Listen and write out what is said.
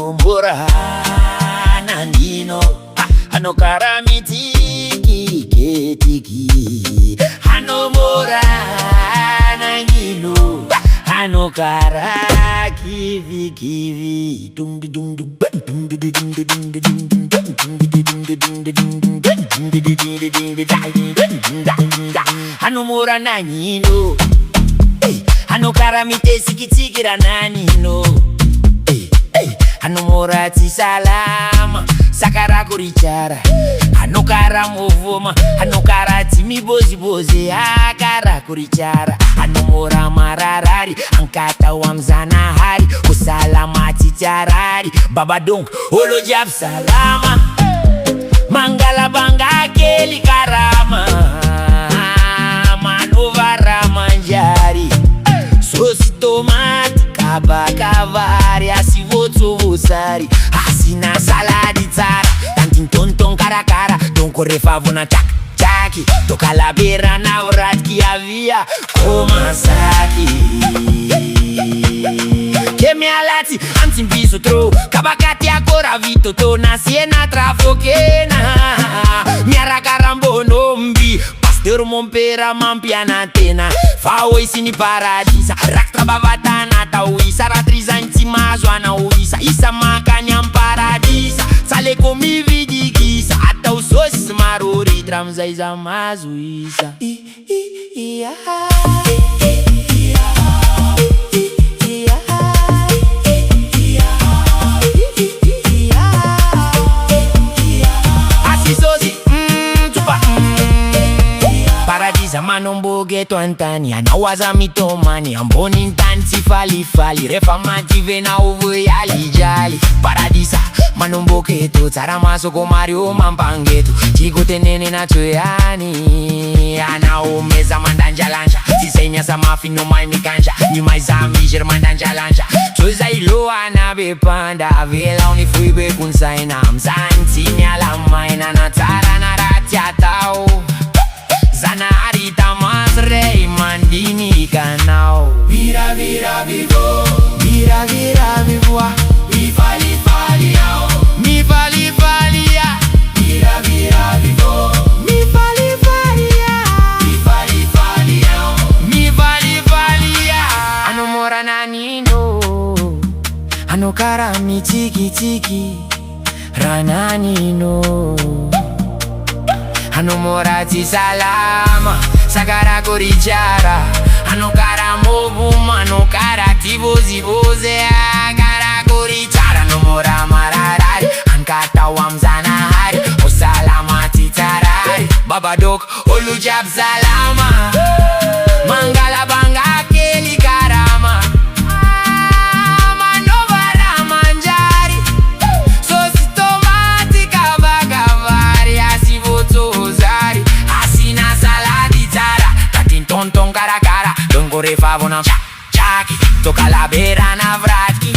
Hanomora nandino hanokara mitiki ketiki hanomora nandino hanokara kivi kivi hanomora nandino hanokara mitesikitikira nanino hanomora tisalama sakara kurichara hanokara movoma hanokara timibozibozi akara kurichara hanomora mararari ankata wamzana hari usalama titarari babadonk olojab salama mangala banga keli karama manovara manjari sosi tomati kabakavari asivotsovotsari asina saladi tsara tantintonton karakara donkorefavona chaki tokalabera navratki avia komasaki kemialati antimbiso tro kabakati akora vitoto nasiena trafokena miarakarambonombi pasteur mompera mampiana tena faoisini paradisa raktrabavatana tauisa ratrizantimazo anauisa isa makanyam paradisa salekomividikisa atau sosi marori tramzaiza mazuisa paradisa manomboge twantani anawaza mitomani amboni ntanti falifali refamative na uvuyalijali paradisa manomboketo tsara masoko mario mampangeto chikotenene nachoyani anaomeza mandanjalanja tisenya samafino maimikanja nimaizamijer mandanjalanja tozailo anabepanda avela unifuibe kunsaina mzantini alamaina natsara naratiatao Zanari tamasrei mandini kanao Vira vira vivo Vira vira vivoa Mi fali fali yao Mi fali fali ya Vira vira vivo Mi fali fali ya Mi fali fali yao Mi fali fali ya Hanomora nanino Hanokara mi tiki tiki Rananino hanomora tisalama sakara kurichara hanokara movuma hanokara tivozivoze akara kurichara hanomora mararari ankata wamzana hari usalama titarari babadok olujab salama mangala banga keli karama tonton karakara donkorefavona chaki tokalabera navratki